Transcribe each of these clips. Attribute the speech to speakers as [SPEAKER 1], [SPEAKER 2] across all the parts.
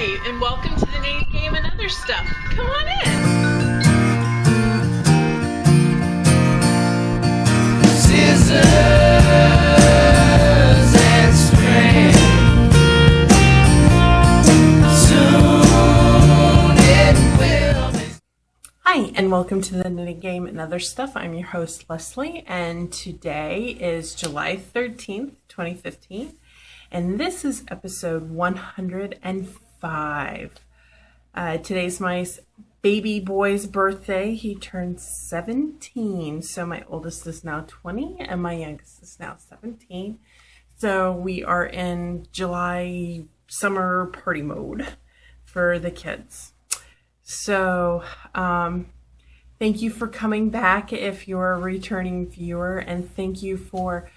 [SPEAKER 1] Hi, and welcome to the Knitting Game and Other Stuff. Come on in.
[SPEAKER 2] Scissors and string. Soon it will be.
[SPEAKER 3] Hi, and welcome to the Knitting Game and Other Stuff. I'm your host, Leslie, and today is July 13th, 2015, and this is episode 105. Today's my baby boy's birthday. He turned 17, so my oldest is now 20, and my youngest is now 17. So we are in July summer party mode for the kids. So, thank you for coming back if you're a returning viewer, and thank you for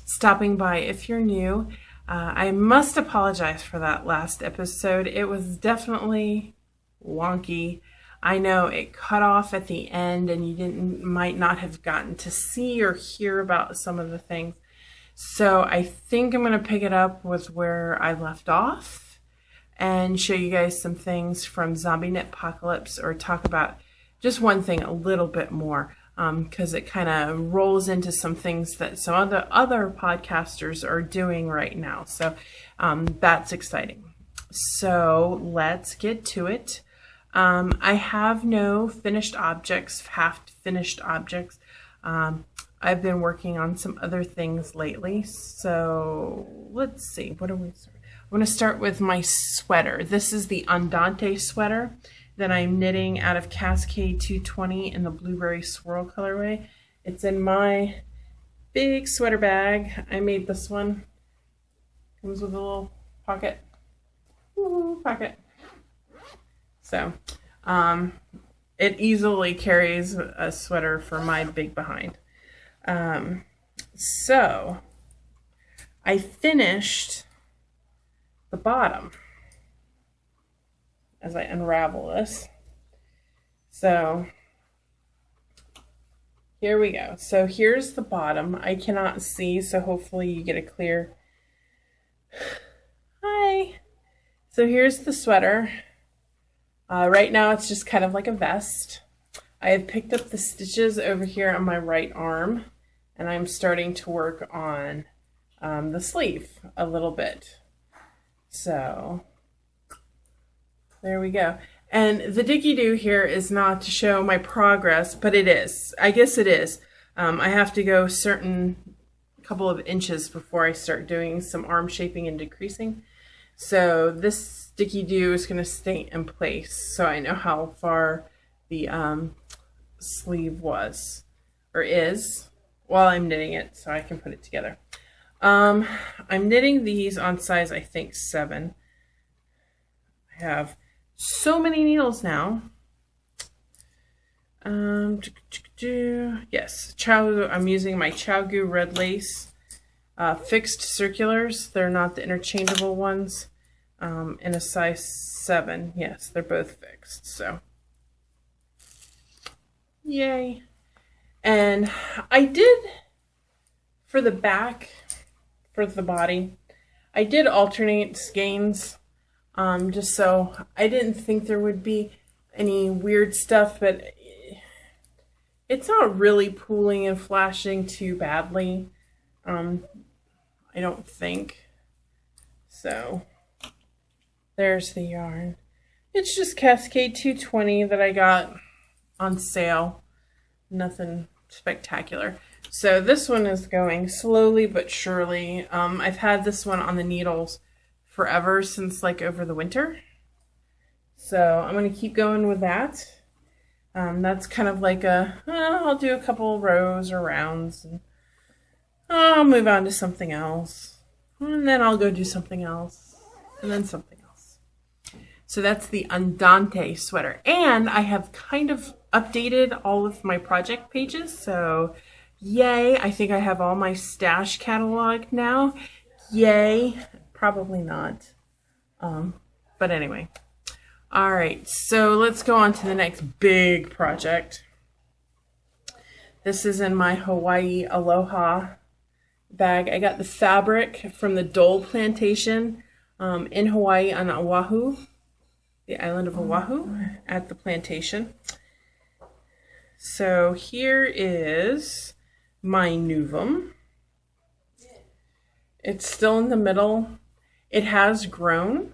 [SPEAKER 3] stopping by if you're new. I must apologize for that last episode. It was definitely wonky. I know it cut off at the end and you might not have gotten to see or hear about some of the things. So I think I'm going to pick it up with where I left off and show you guys some things from Zombie Knit Apocalypse, or talk about just one thing a little bit more, because it kind of rolls into some things that some other podcasters are doing right now. So that's exciting. So let's get to it. I have no finished objects, half-finished objects. I've been working on some other things lately. So let's see. What do we start? I'm going to start with my sweater. This is the Undaunted Sweater that I'm knitting out of Cascade 220 in the Blueberry Swirl colorway. It's in my big sweater bag. I made this one. Comes with a little pocket. Ooh, pocket. So, it easily carries a sweater for my big behind. So, I finished the bottom as I unravel this. So here we go. So here's the bottom. I cannot see, so hopefully you get a clear. Hi. So here's the sweater. Right now it's just kind of like a vest. I have picked up the stitches over here on my right arm, and I'm starting to work on the sleeve a little bit. So there we go. And the dicky-do here is not to show my progress, but it is. I guess it is. I have to go couple of inches before I start doing some arm shaping and decreasing. So this dicky-do is going to stay in place, so I know how far the sleeve was, or is, while I'm knitting it, so I can put it together. I'm knitting these on size, I think, 7. I have so many needles now. Yes, I'm using my ChowGoo red lace fixed circulars. They're not the interchangeable ones. In a size 7. Yes, they're both fixed. So, yay! And I did for the back. For the body, I did alternate skeins, just so I didn't think there would be any weird stuff, but it's not really pooling and flashing too badly, I don't think. So there's the yarn. It's just Cascade 220 that I got on sale. Nothing spectacular. So this one is going slowly but surely. I've had this one on the needles forever, since like over the winter. So I'm going to keep going with that. That's kind of like I'll do a couple rows or rounds, and I'll move on to something else. And then I'll go do something else, and then something else. So that's the Undaunted Sweater. And I have kind of updated all of my project pages, so yay, I think I have all my stash catalog now. Yay. Probably not. But anyway. All right, so let's go on to the next big project. This is in my Hawaii Aloha bag. I got the fabric from the Dole Plantation. in Hawaii on Oahu, the island of Oahu, at the plantation. So here is my Nuvem. It's still in the middle. It has grown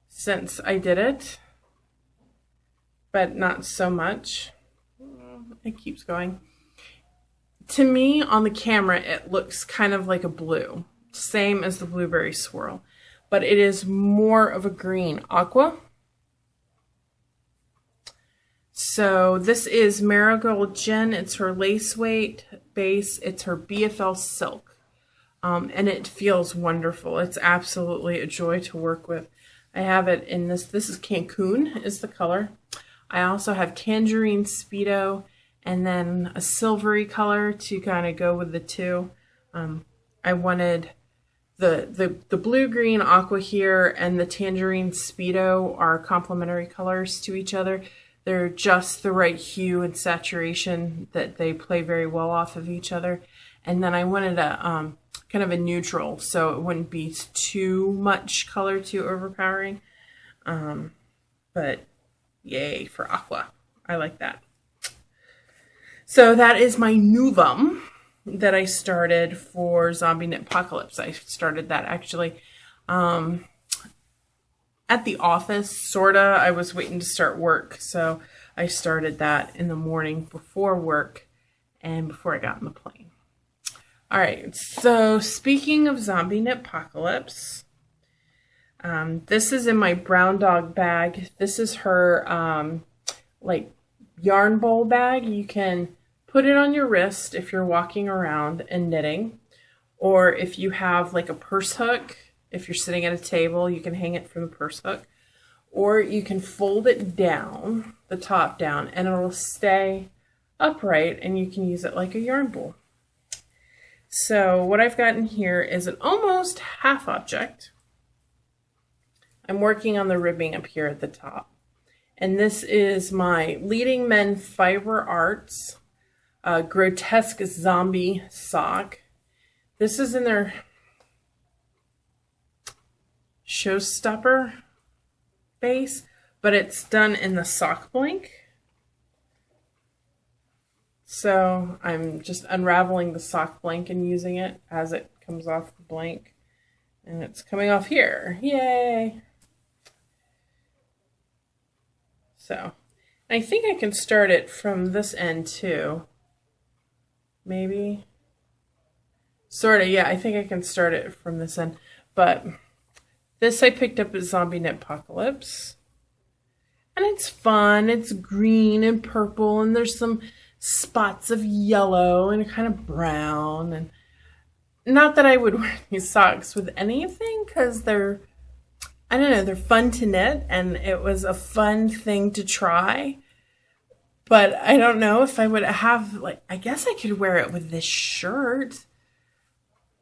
[SPEAKER 3] since I did it, but not so much. It keeps going. To me, on the camera, it looks kind of like a blue, same as the blueberry swirl, but it is more of a green aqua. So this is Marigold Gin. It's her lace weight base. It's her BFL silk. And it feels wonderful. It's absolutely a joy to work with. I have it in this. This is Cancun is the color. I also have Tangerine Speedo and then a silvery color to kind of go with the two. I wanted the blue-green aqua here and the Tangerine Speedo are complementary colors to each other. They're just the right hue and saturation that they play very well off of each other. And then I wanted a kind of a neutral, so it wouldn't be too much color, too overpowering. But yay for aqua. I like that. So that is my Nuvem that I started for Zombie Knit Apocalypse. I started that actually at the office, sorta. I was waiting to start work, so I started that in the morning before work and before I got on the plane. All right, so speaking of Zombie Knit Apocalypse, this is in my brown dog bag. This is her like yarn bowl bag. You can put it on your wrist if you're walking around and knitting, or if you have like a purse hook, if you're sitting at a table, you can hang it from the purse hook, or you can fold it down, the top down, and it'll stay upright and you can use it like a yarn bowl. So what I've gotten here is an almost half object. I'm working on the ribbing up here at the top. And this is my Leading Men Fiber Arts Grotesque Zombie Sock. This is in their Showstopper base, but it's done in the sock blank. So I'm just unraveling the sock blank and using it as it comes off the blank. And it's coming off here. Yay! So I think I can start it from this end too. Maybe. Sort of, yeah, I think I can start it from this end. But this I picked up at Zombie Knit Apocalypse. And it's fun. It's green and purple, and there's some spots of yellow and kind of brown. And not that I would wear these socks with anything, because they're, I don't know, they're fun to knit, and it was a fun thing to try. But I don't know if I would have, like, I guess I could wear it with this shirt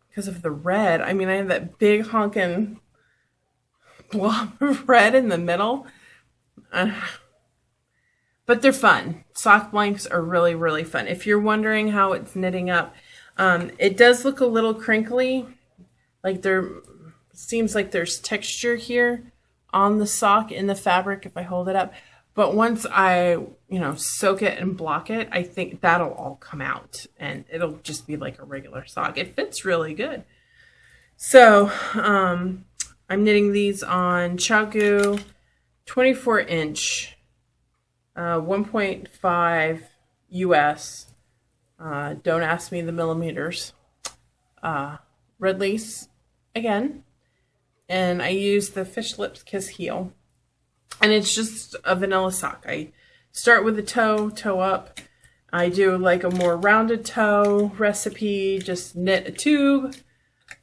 [SPEAKER 3] because of the red. I mean, I have that big honkin' blob of red in the middle. But they're fun. Sock blanks are really, really fun. If you're wondering how it's knitting up, it does look a little crinkly. Like seems like there's texture here on the sock in the fabric if I hold it up. But once I, soak it and block it, I think that'll all come out and it'll just be like a regular sock. It fits really good. So I'm knitting these on Chagu 24-inch. 1.5 US. Don't ask me the millimeters. Red lace again. And I use the Fish Lips Kiss heel. And it's just a vanilla sock. I start with the toe up. I do like a more rounded toe recipe. Just knit a tube,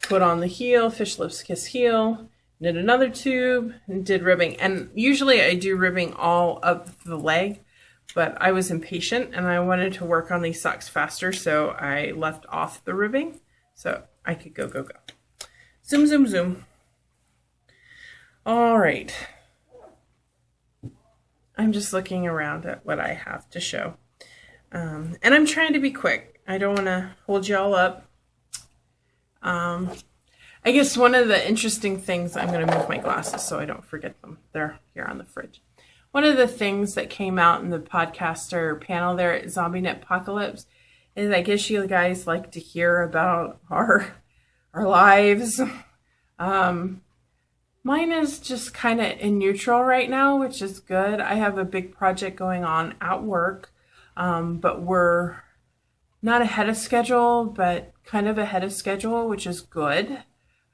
[SPEAKER 3] put on the heel, Fish Lips Kiss heel, knit another tube, and did ribbing. And usually I do ribbing all up the leg, but I was impatient and I wanted to work on these socks faster, so I left off the ribbing so I could go. Zoom, zoom, zoom. All right. I'm just looking around at what I have to show. And I'm trying to be quick. I don't want to hold y'all up. I I guess one of the interesting things, I'm going to move my glasses so I don't forget them. They're here on the fridge. One of the things that came out in the podcaster panel there at Zombie Net Apocalypse is I guess you guys like to hear about our lives. Mine is just kind of in neutral right now, which is good. I have a big project going on at work, but we're not ahead of schedule, but kind of ahead of schedule, which is good.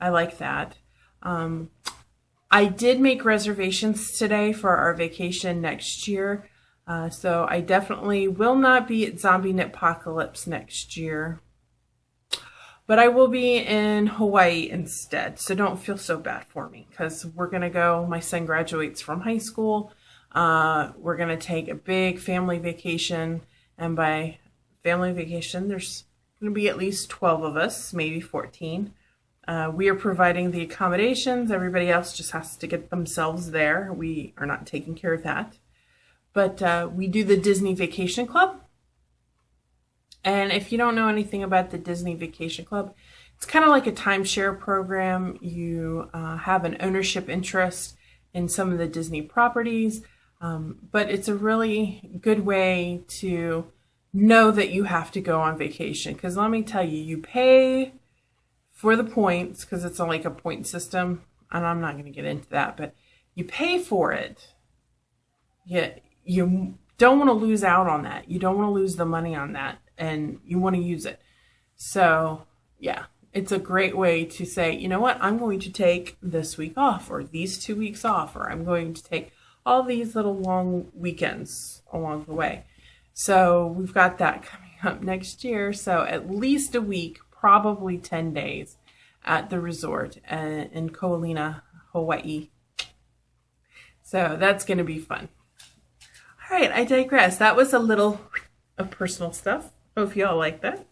[SPEAKER 3] I like that. I did make reservations today for our vacation next year. So I definitely will not be at Zombie Net Apocalypse next year. But I will be in Hawaii instead. So don't feel so bad for me because we're going to go. My son graduates from high school. We're going to take a big family vacation. And by family vacation, there's going to be at least 12 of us, maybe 14. We are providing the accommodations. Everybody else just has to get themselves there. We are not taking care of that. But we do the Disney Vacation Club. And if you don't know anything about the Disney Vacation Club, it's kind of like a timeshare program. You have an ownership interest in some of the Disney properties. But it's a really good way to know that you have to go on vacation. Because let me tell you, you pay for the points because it's like a point system. And I'm not going to get into that, but you pay for it. You don't want to lose out on that. You don't want to lose the money on that. And you want to use it. So, yeah, it's a great way to say, you know what, I'm going to take this week off or these 2 weeks off, or I'm going to take all these little long weekends along the way. So we've got that coming up next year. So at least a week, probably 10 days at the resort in Ko'olina, Hawaii. So that's going to be fun. All right, I digress. That was a little of personal stuff. Hope you all like that.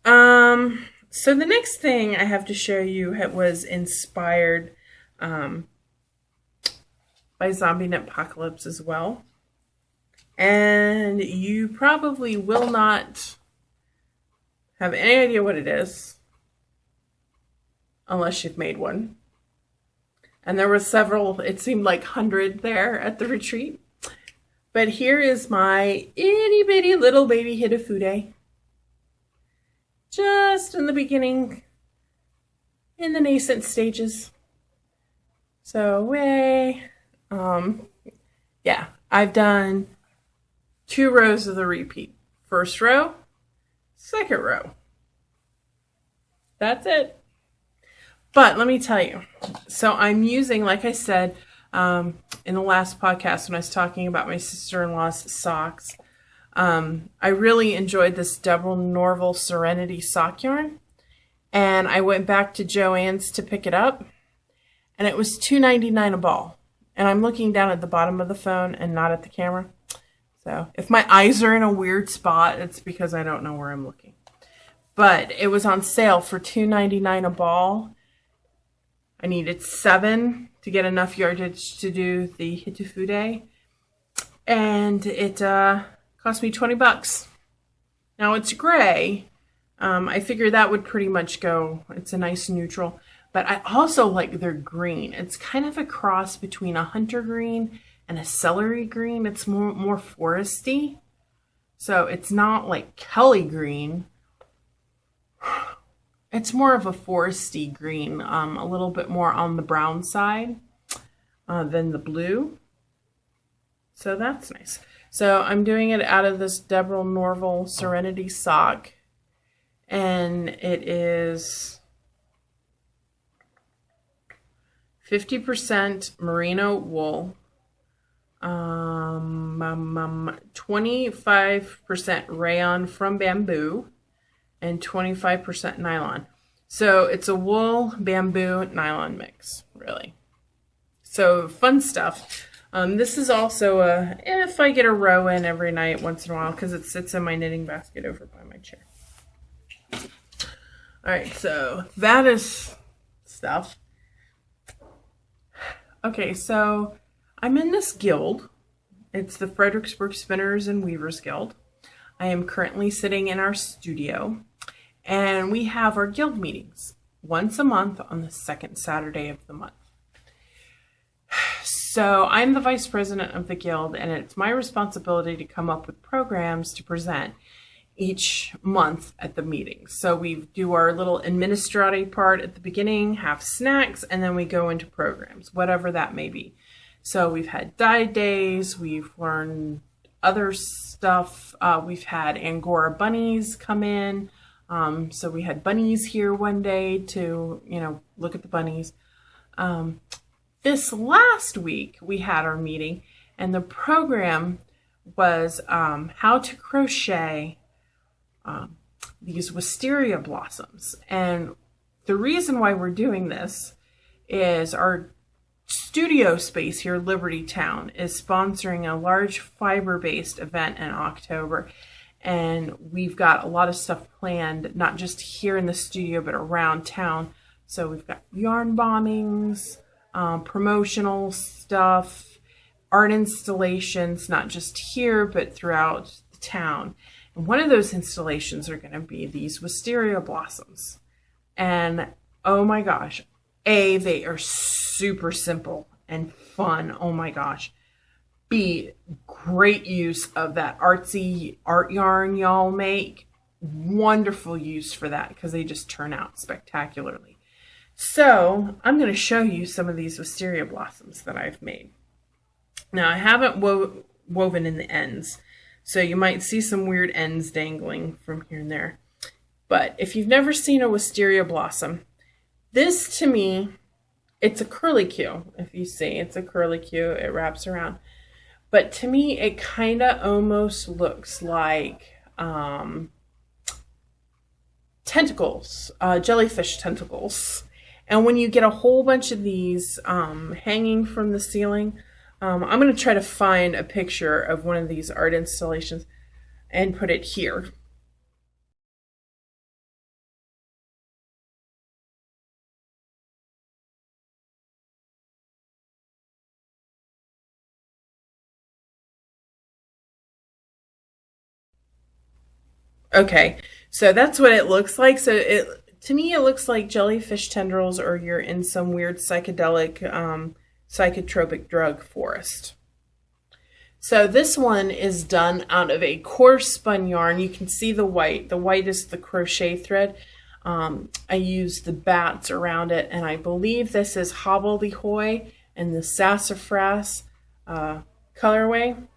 [SPEAKER 3] So the next thing I have to show you was inspired by Zombie Net Apocalypse as well. And you probably will not have any idea what it is unless you've made one. And there were several, it seemed like 100 there at the retreat. But here is my itty bitty little baby Hitofude. Just in the beginning, in the nascent stages. So yeah, I've done 2 rows of the repeat. First row, second row. That's it. But let me tell you, so I'm using, like I said, in the last podcast when I was talking about my sister-in-law's socks, I really enjoyed this Deborah Norville Serenity sock yarn, and I went back to Joann's to pick it up, and it was $2.99 a ball. And I'm looking down at the bottom of the phone and not at the camera. So if my eyes are in a weird spot, it's because I don't know where I'm looking. But it was on sale for $2.99 a ball. I needed 7 to get enough yardage to do the Hitofude. And it cost me $20. Now it's gray. I figured that would pretty much go. It's a nice neutral. But I also like their green. It's kind of a cross between a hunter green and a celery green. It's more foresty. So it's not like Kelly green. It's more of a foresty green, a little bit more on the brown side than the blue. So that's nice. So I'm doing it out of this Deborah Norville Serenity sock. And it is 50% merino wool, 25% rayon from bamboo, and 25% nylon. So it's a wool, bamboo, nylon mix, really. So fun stuff. This is also if I get a row in every night once in a while, because it sits in my knitting basket over by my chair. All right, so that is stuff. Okay, so I'm in this guild. It's the Fredericksburg Spinners and Weavers Guild. I am currently sitting in our studio, and we have our guild meetings once a month on the second Saturday of the month. So I'm the vice president of the guild, and it's my responsibility to come up with programs to present each month at the meetings. So we do our little administrative part at the beginning, have snacks, and then we go into programs, whatever that may be. So we've had dye days, we've learned other stuff. We've had Angora bunnies come in. So we had bunnies here one day to, look at the bunnies. This last week we had our meeting, and the program was how to crochet these wisteria blossoms. And the reason why we're doing this is our studio space here, Liberty Town, is sponsoring a large fiber-based event in October. And we've got a lot of stuff planned, not just here in the studio, but around town. So we've got yarn bombings, promotional stuff, art installations, not just here, but throughout the town. And one of those installations are going to be these wisteria blossoms. And oh my gosh, they are super simple and fun. Oh my gosh. B, great use of that artsy art yarn y'all make. Wonderful use for that because they just turn out spectacularly. So I'm going to show you some of these wisteria blossoms that I've made. Now I haven't woven in the ends, so you might see some weird ends dangling from here and there. But if you've never seen a wisteria blossom, this to me, it's a curlicue. If you see, it's a curlicue. It wraps around. But to me, it kind of almost looks like tentacles, jellyfish tentacles. And when you get a whole bunch of these hanging from the ceiling, I'm going to try to find a picture of one of these art installations and put it here. Okay, so that's what it looks like. So to me, it looks like jellyfish tendrils, or you're in some weird psychedelic, psychotropic drug forest. So this one is done out of a coarse spun yarn. You can see the white. The white is the crochet thread. I used the bats around it, and I believe this is hobbledehoy and the sassafras colorway.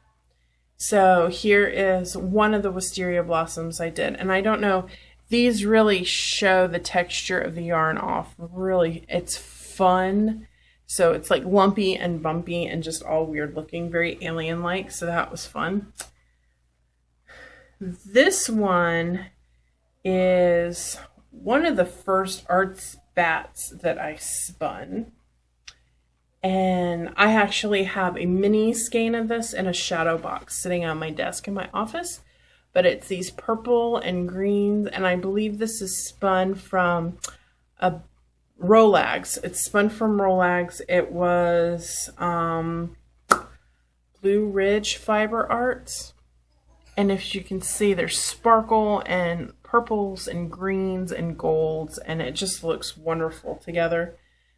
[SPEAKER 3] So here is one of the wisteria blossoms I did. And I don't know, these really show the texture of the yarn off. Really, it's fun. So it's like lumpy and bumpy and just all weird looking, very alien-like. So that was fun. This one is one of the first arts bats that I spun. And I actually have a mini skein of this in a shadow box sitting on my desk in my office. But it's these purple and greens, and I believe this is spun from a Rolags. It's spun from Rolags. It was Blue Ridge Fiber Arts. And if you can see, there's sparkle and purples and greens and golds, and it just looks wonderful together.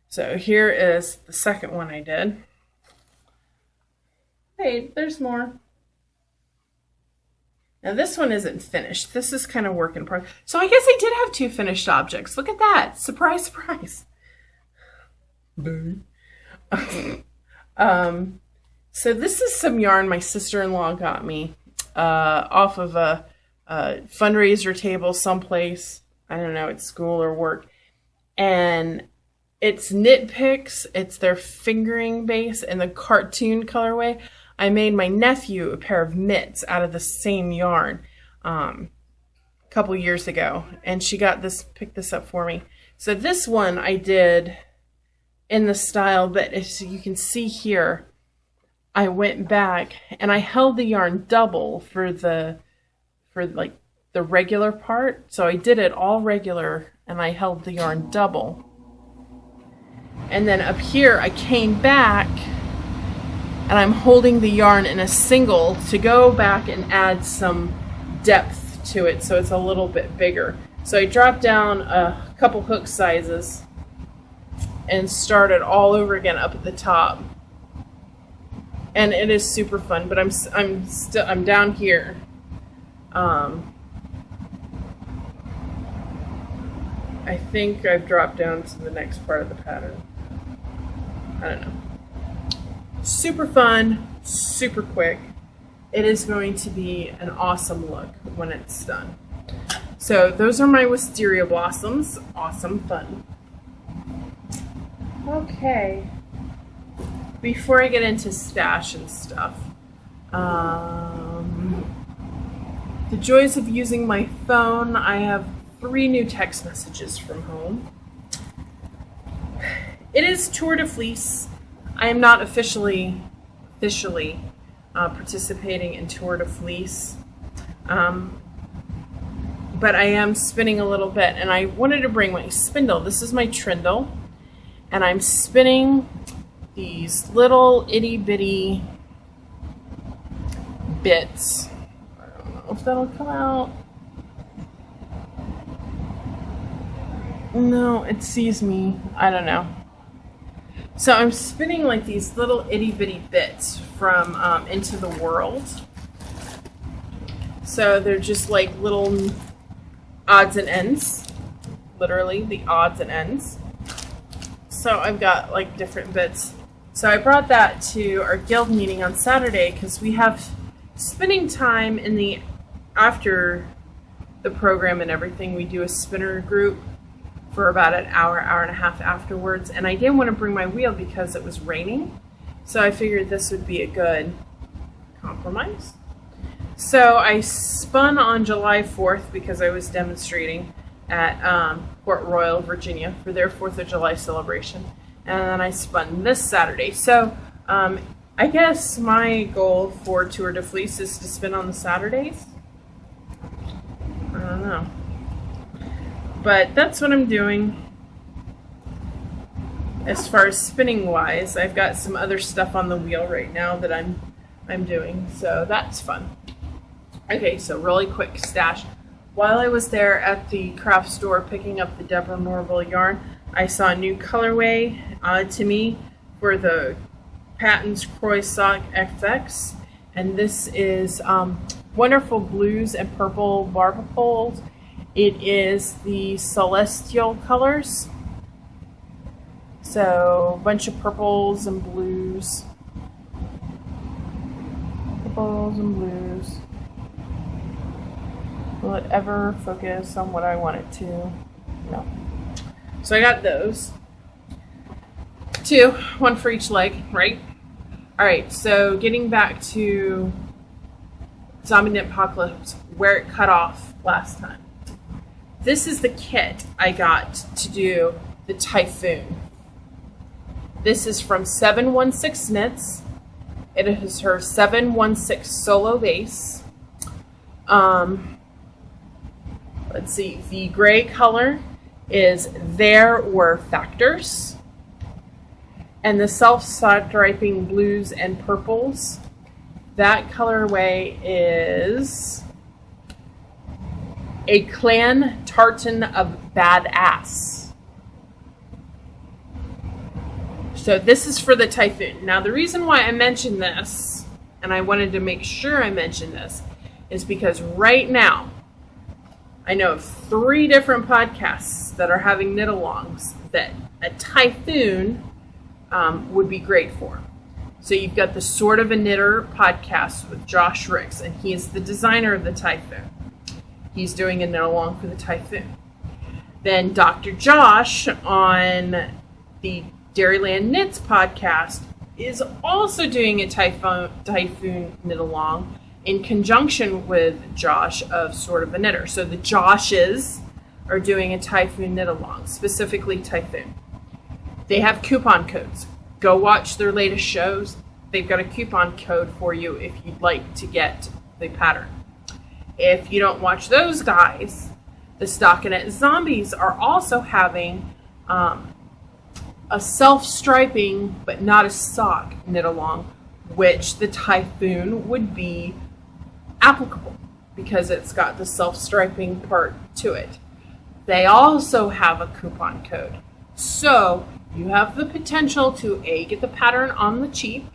[SPEAKER 3] So here is the second one I did. Hey, there's more. Now this one isn't finished. This is kind of work in progress. So I guess I did have two finished objects. Look at that. Surprise, surprise. So this is some yarn my sister-in-law got me off of a fundraiser table someplace. I don't know, at school or work. And it's knit picks, it's their fingering base, and the cartoon colorway. I made my nephew a pair of mitts out of the same yarn a couple years ago, and she picked this up for me. So this one I did in the style, but as you can see here, I went back and I held the yarn double for like the regular part. So I did it all regular and I held the yarn double. And then up here, I came back and I'm holding the yarn in a single to go back and add some depth to it so it's a little bit bigger. So I dropped down a couple hook sizes and started all over again up at the top. And it is super fun, but I'm down here. I think I've dropped down to the next part of the pattern. I don't know. Super fun, super quick. It is going to be an awesome look when it's done. So those are my Wisteria Blossoms. Awesome fun. Okay. Before I get into stash and stuff, the joys of using my phone, I have 3 new text messages from home. It is Tour de Fleece. I am not officially participating in Tour de Fleece, but I am spinning a little bit, and I wanted to bring my spindle. This is my trindle, and I'm spinning these little itty bitty bits. I don't know if that'll come out. No, it sees me. I don't know. So I'm spinning like these little itty bitty bits from Into the World. So they're just like little odds and ends. Literally the odds and ends. So I've got like different bits. So I brought that to our guild meeting on Saturday because we have spinning time in the after the program and everything. We do a spinner group for about an hour and a half afterwards, and I didn't want to bring my wheel because it was raining, so I figured this would be a good compromise. So I spun on July 4th because I was demonstrating at Port Royal, Virginia for their 4th of July celebration, and then I spun this Saturday. So I guess my goal for Tour de Fleece is to spin on the Saturdays. I don't know. But that's what I'm doing. As far as spinning wise, I've got some other stuff on the wheel right now that I'm doing, so that's fun. Okay, so really quick stash. While I was there at the craft store picking up the Deborah Norville yarn, I saw a new colorway to me for the Patons Kroy Sock XX, and this is wonderful blues and purple barber poles. It is the Celestial colors. So a bunch of purples and blues. Purples and blues. Will it ever focus on what I want it to? No. So I got those. 2, 1 for each leg, right? Alright, so getting back to Zombie Knit Apocalypse, where it cut off last time. This is the kit I got to do the Typhoon. This is from 716 Knits. It is her 716 solo base. Let's see, the gray color is There Were Factors. And the self-striping blues and purples, that colorway is A Clan Tartan of Badass. So this is for the Typhoon. Now the reason why I mentioned this, and I wanted to make sure I mentioned this, is because right now, I know of 3 different podcasts that are having knit-alongs that a Typhoon would be great for. So you've got the Sort of a Knitter podcast with Josh Ricks, and he is the designer of the Typhoon. He's doing a knit-along for the Typhoon. Then Dr. Josh on the Dairyland Knits podcast is also doing a Typhoon knit-along in conjunction with Josh of Sort of a Knitter. So the Joshes are doing a Typhoon knit-along, specifically Typhoon. They have coupon codes. Go watch their latest shows. They've got a coupon code for you if you'd like to get the pattern. If you don't watch those guys, the Stockinette Zombies are also having a self-striping but not a sock knit-along, which the Typhoon would be applicable because it's got the self-striping part to it. they also have a coupon code. So you have the potential to A, get the pattern on the cheap,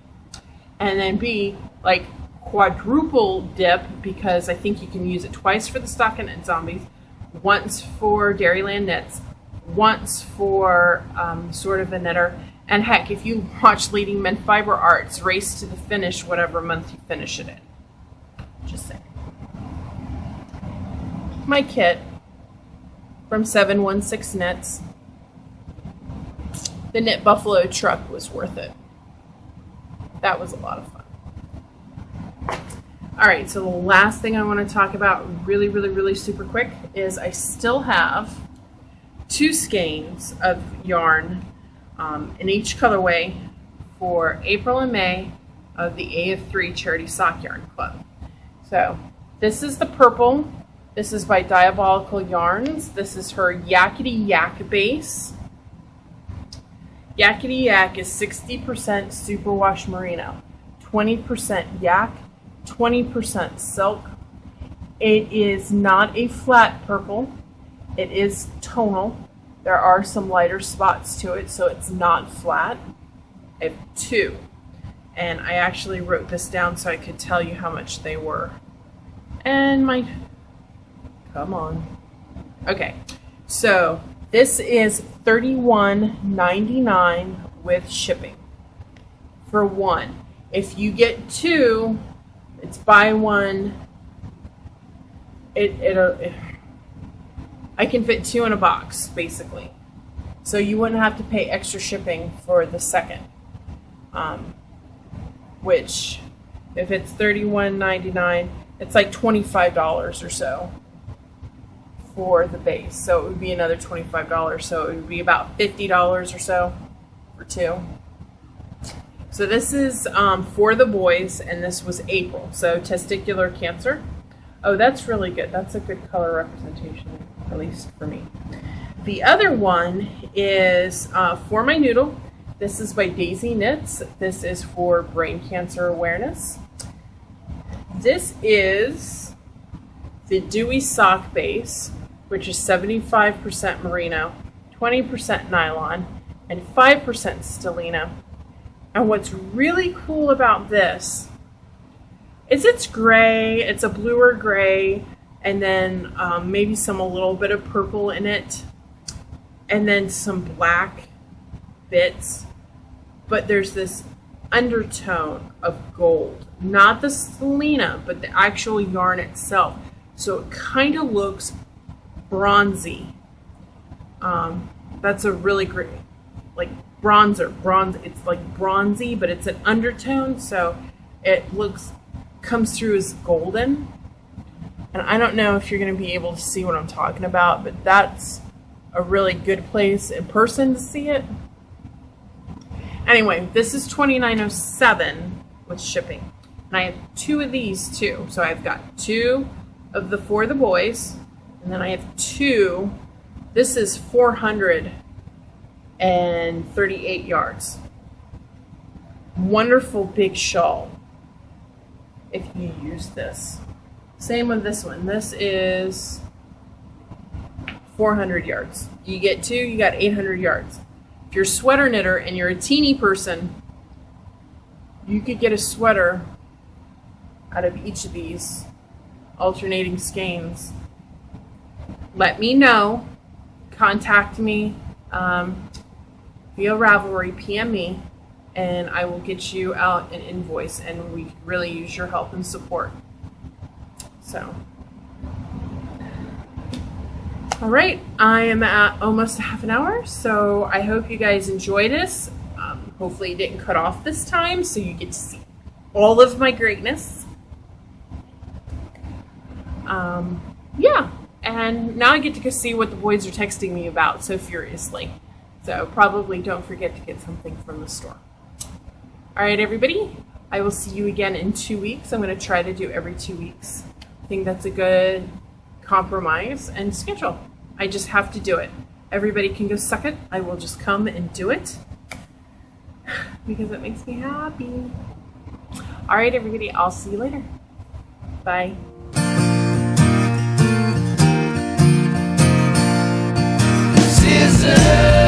[SPEAKER 3] and then B, like quadruple dip, because I think you can use it twice for the Stocking and Zombies, once for Dairyland Knits, once for Sort of a Knitter, and heck, if you watch Leading Men Fiber Arts, Race to the Finish, whatever month you finish it in. Just saying. My kit from 716 Knits, the Knit Buffalo truck was worth it. That was a lot of fun. All right, so the last thing I want to talk about really super quick is I still have 2 skeins of yarn in each colorway for April and May of the A of 3 Charity Sock Yarn Club. So this is the purple. This is by Diabolical Yarns. This is her Yakety Yak base. Yakety Yak is 60% superwash merino, 20% yak, 20% silk. It is not a flat purple. It is tonal. There are some lighter spots to it, so it's not flat. I have 2. And I actually wrote this down so I could tell you how much they were. And come on. Okay, so this is $31.99 with shipping for 1. If you get 2, it's buy 1. I can fit 2 in a box, basically. So you wouldn't have to pay extra shipping for the second. Which, if it's $31.99, it's like $25 or so for the base. So it would be another $25. So it would be about $50 or so for 2. So this is for the boys, and this was April. So testicular cancer. Oh, that's really good. That's a good color representation, at least for me. The other one is for my noodle. This is by Daisy Knits. This is for brain cancer awareness. This is the Dewy Sock base, which is 75% merino, 20% nylon, and 5% stellina. And what's really cool about this is it's gray, it's a bluer gray, and then maybe a little bit of purple in it, and then some black bits. But there's this undertone of gold, not the stellina, but the actual yarn itself. So it kind of looks bronzy. That's a really great, like bronze. It's like bronzy, but it's an undertone, so it comes through as golden. And I don't know if you're going to be able to see what I'm talking about, but that's a really good place in person to see it. Anyway, this is $29.07 with shipping. And I have 2 of these too. So I've got 2 of the for the boys, and then I have 2. This is 438 yards. Wonderful big shawl if you use this. Same with this one. This is 400 yards. You get 2, you got 800 yards. If you're a sweater knitter and you're a teeny person, you could get a sweater out of each of these alternating skeins. Let me know. Contact me via Ravelry, PM me, and I will get you out an invoice, and we really use your help and support. So, all right, I am at almost half an hour, so I hope you guys enjoyed this. Hopefully it didn't cut off this time, so you get to see all of my greatness. Yeah, and now I get to go see what the boys are texting me about so furiously. So probably don't forget to get something from the store. All right, everybody, I will see you again in 2 weeks. I'm going to try to do every 2 weeks. I think that's a good compromise and schedule. I just have to do it. Everybody can go suck it. I will just come and do it because it makes me happy. All right, everybody, I'll see you later. Bye.
[SPEAKER 2] season.